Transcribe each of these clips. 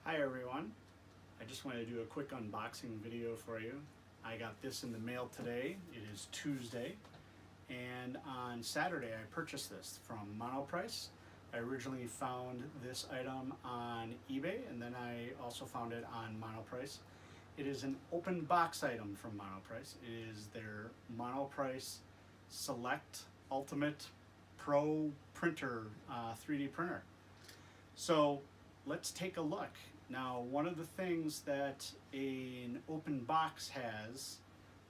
Hi everyone, I just wanted to do a quick unboxing video for you. I got this in the mail today. It is Tuesday, and on Saturday I purchased this from Monoprice. I originally found this item on eBay, and then I also found it on Monoprice. It is an open box item from Monoprice. It is their Monoprice Select Ultimate Pro printer, 3D printer. So let's take a look. Now, one of the things that an open box has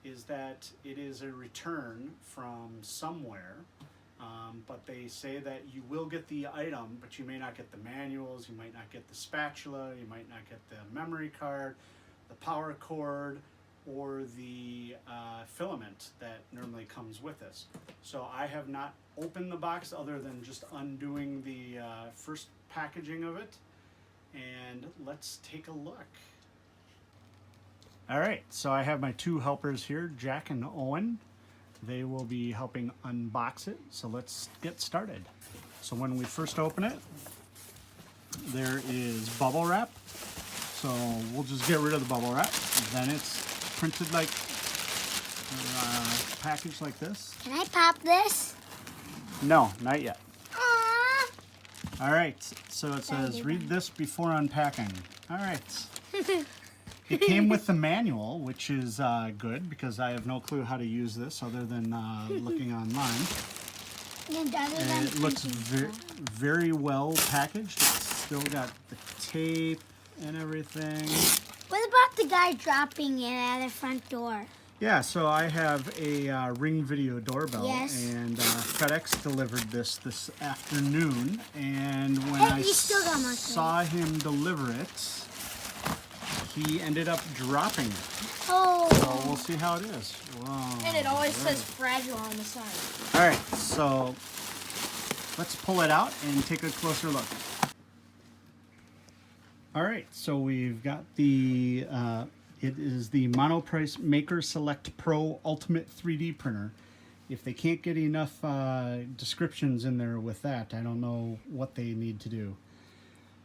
is that it is a return from somewhere, but they say that you will get the item, but you may not get the manuals, you might not get the spatula, you might not get the memory card, the power cord, or the filament that normally comes with this. So I have not opened the box other than just undoing the first packaging of it, and let's take a look. All right, so I have my two helpers here, Jack and Owen. They will be helping unbox it, so let's get started. So when we first open it, there is bubble wrap. So we'll just get rid of the bubble wrap. Then it's printed like, packaged like this. Can I pop this? No, not yet. Aww. All right, so it says, read this before unpacking. All right. It came with the manual, which is good because I have no clue how to use this other than looking online. And it looks very well packaged. It's still got the tape and everything. What about the guy dropping it at the front door? Yeah, so I have a Ring Video doorbell, yes. And FedEx delivered this afternoon, and when I saw him deliver it, he ended up dropping it. Oh. So we'll see how it is. Whoa, and it always says fragile on the side. All right, so let's pull it out and take a closer look. All right, so we've got the, it is the Monoprice Maker Select Pro Ultimate 3D printer. If they can't get enough descriptions in there with that, I don't know what they need to do.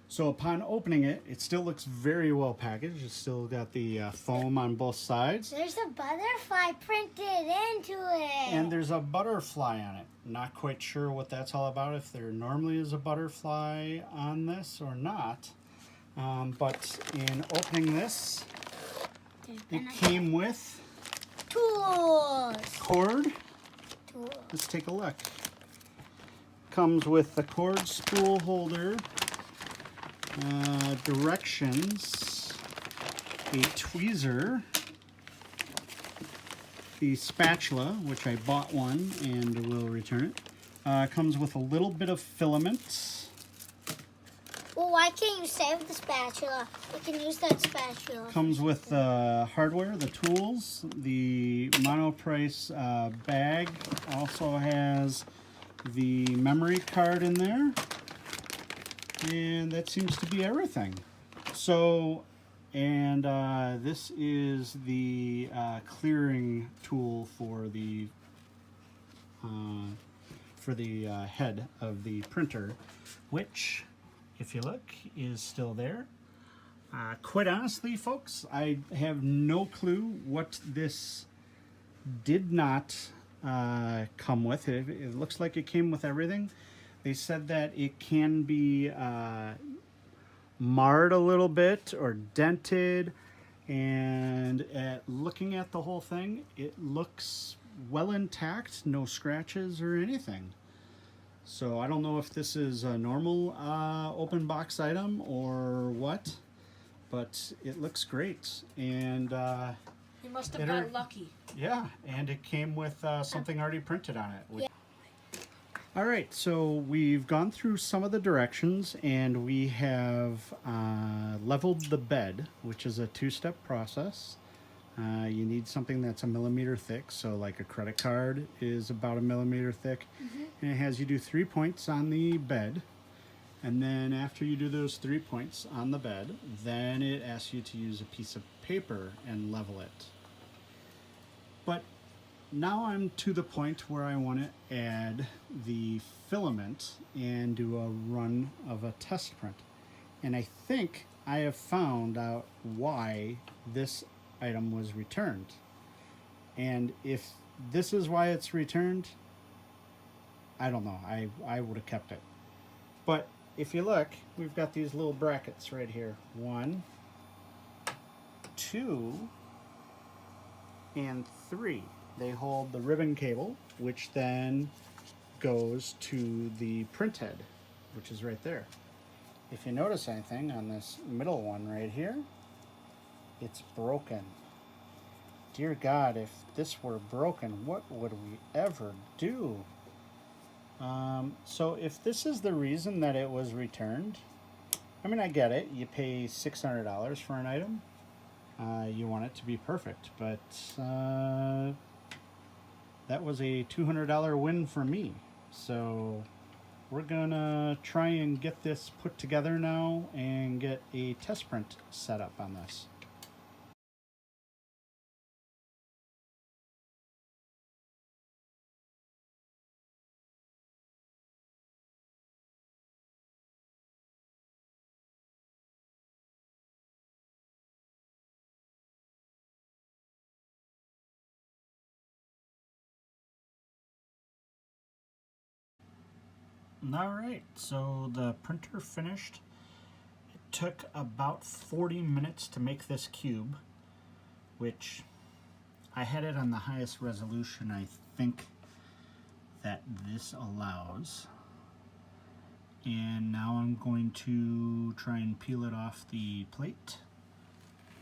So upon opening it, it still looks very well packaged. It's still got the foam on both sides. There's a butterfly printed into it. And there's a butterfly on it. Not quite sure what that's all about, if there normally is a butterfly on this or not. But in opening this, it came with tools. Cord. Tools. Let's take a look. Comes with the cord spool holder, directions, a tweezer, the spatula, which I bought one and will return it. Comes with a little bit of filament. Well, why can't you save the spatula? We can use that spatula. Comes with the hardware, the tools, the Monoprice bag. Also has the memory card in there. And that seems to be everything. So, and this is the clearing tool for the head of the printer, which, if you look, is still there. Quite honestly, folks, I have no clue what this did not come with. It looks like it came with everything. They said that it can be marred a little bit or dented, and looking at the whole thing, it looks well intact, no scratches or anything. So I don't know if this is a normal open box item or what, but it looks great. And you must have got lucky. Yeah, and it came with something already printed on it. Yeah. All right, so we've gone through some of the directions, and we have leveled the bed, which is a two-step process. You need something that's 1 millimeter thick, so like a credit card is about 1 millimeter thick. And it has you do 3 points on the bed, and then after you do those 3 points on the bed, then it asks you to use a piece of paper and level it. But now I'm to the point where I want to add the filament and do a run of a test print. And I think I have found out why this item was returned. And if this is why it's returned, I don't know. I would have kept it. But if you look, we've got these little brackets right here. 1, 2, and 3. They hold the ribbon cable, which then goes to the print head, which is right there. If you notice anything on this middle one right here, it's broken. Dear God, if this were broken, what would we ever do? So if this is the reason that it was returned, I mean, I get it. You pay $600 for an item. You want it to be perfect, but that was a $200 win for me. So we're gonna try and get this put together now and get a test print set up on this. Alright, so the printer finished. It took about 40 minutes to make this cube, which I had it on the highest resolution I think that this allows. And now I'm going to try and peel it off the plate,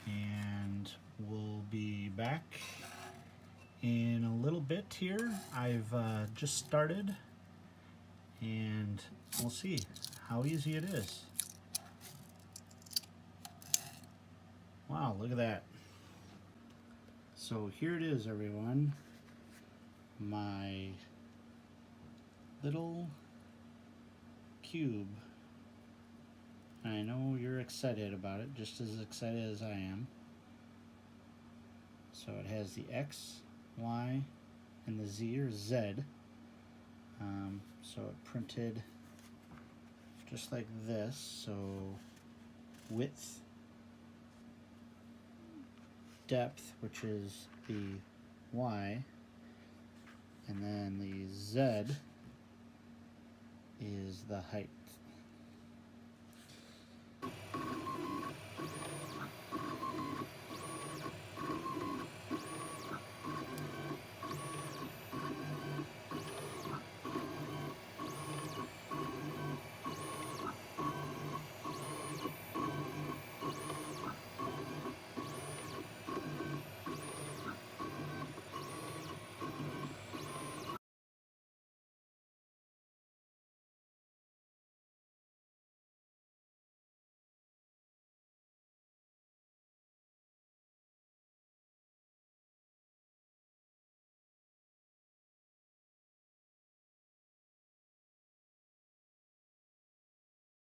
and we'll be back in a little bit here. I've just started, and we'll see how easy it is. Wow, look at that. So here it is, everyone. My little cube. I know you're excited about it, just as excited as I am. So it has the X, Y, and the Z or Z. So it printed just like this. So width, depth, which is the Y, and then the Z is the height.